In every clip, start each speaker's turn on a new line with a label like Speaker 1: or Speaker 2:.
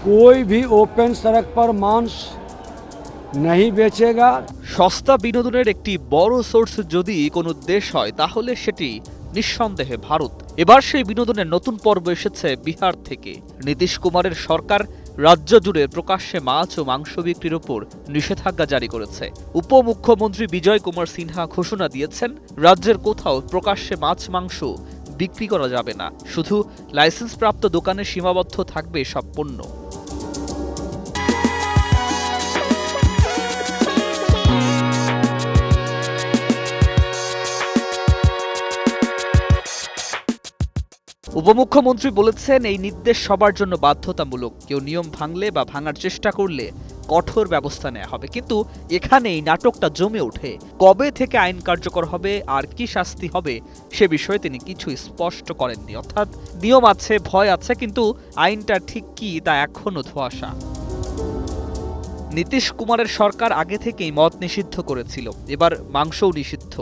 Speaker 1: कोई भी ओपन सड़क पर मांस नहीं बेचेगा।
Speaker 2: সস্তা বিনোদনের একটি বড় সোর্স যদি কোনো দেশ হয় তাহলে সেটি নিঃসন্দেহে ভারত। এবার সেই বিনোদনের নতুন পর্ব এসেছে বিহার থেকে। নীতিশ কুমারের সরকার রাজ্য জুড়ে প্রকাশ্যে মাছ ও মাংস বিক্রির ওপর নিষেধাজ্ঞা জারি করেছে। উপমুখ্যমন্ত্রী বিজয় কুমার সিনহা ঘোষণা দিয়েছেন, রাজ্যের কোথাও প্রকাশ্যে মাছ মাংস বিক্রি করা যাবে না, শুধু লাইসেন্সপ্রাপ্ত দোকানে সীমাবদ্ধ থাকবে সব পণ্য। উপমুখ্যমন্ত্রী বলেছেন, এই নির্দেশ সবার জন্য বাধ্যতামূলক। কেউ নিয়ম ভাঙলে বা ভাঙার চেষ্টা করলে কঠোর ব্যবস্থা নেওয়া হবে। কিন্তু এখানেই নাটকটা জমে ওঠে। কবে থেকে আইন কার্যকর হবে আর কি শাস্তি হবে সে বিষয়ে তিনি কিছুই স্পষ্ট করেননি। অর্থাৎ নিয়ম আছে, ভয় আছে, কিন্তু আইনটা ঠিক কি তা এখনো ধোঁয়াশা। নীতিশ কুমারের সরকার আগে থেকেই মদ নিষিদ্ধ করেছিল, এবার মাংসও নিষিদ্ধ।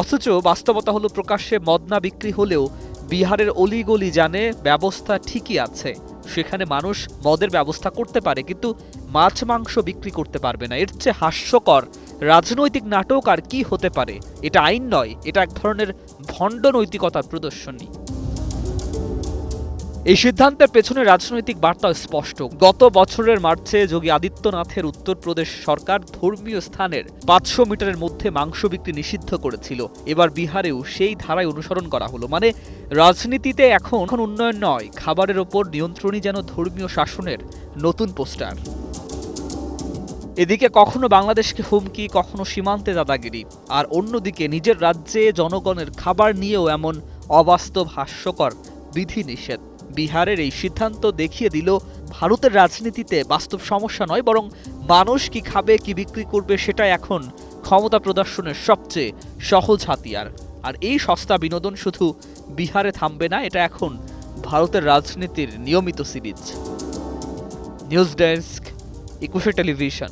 Speaker 2: অথচ বাস্তবতা হলো প্রকাশ্যে মদ না বিক্রি হলেও বিহারের অলিগলি জানে ব্যবস্থা ঠিকই আছে। সেখানে মানুষ মদের ব্যবস্থা করতে পারে, কিন্তু মাছ মাংস বিক্রি করতে পারবে না। এর চেয়ে হাস্যকর রাজনৈতিক নাটক আর কি হতে পারে? এটা আইন নয়, এটা এক ধরনের ভণ্ড নৈতিকতার প্রদর্শনী। এই সিদ্ধান্তের পেছনে রাজনৈতিক বার্তা স্পষ্ট। গত বছরের মার্চে যোগী আদিত্যনাথের উত্তরপ্রদেশ সরকার ধর্মীয় স্থানের 500 মিটারের মধ্যে মাংস বিক্রি নিষিদ্ধ করেছিল। এবার বিহারেও সেই ধারায় অনুসরণ করা হলো। মানে রাজনীতিতে এখন উন্নয়ন নয়, খাবারের ওপর নিয়ন্ত্রণই যেন ধর্মীয় শাসনের নতুন পোস্টার। এদিকে কখনো বাংলাদেশকে হুমকি, কখনো সীমান্তে দাদাগিরি, আর অন্যদিকে নিজের রাজ্যে জনগণের খাবার নিয়েও এমন অবাস্তব হাস্যকর বিধিনিষেধ। বিহারের এই সিদ্ধান্ত দেখিয়ে দিল, ভারতের রাজনীতিতে বাস্তব সমস্যা নয়, বরং মানুষ কি খাবে, কি বিক্রি করবে সেটাই এখন ক্ষমতা প্রদর্শনের সবচেয়ে সহজ হাতিয়ার। আর এই সস্তা বিনোদন শুধু বিহারে থামবে না, এটা এখন ভারতের রাজনীতির নিয়মিত সিরিজ। News desk, 21 television.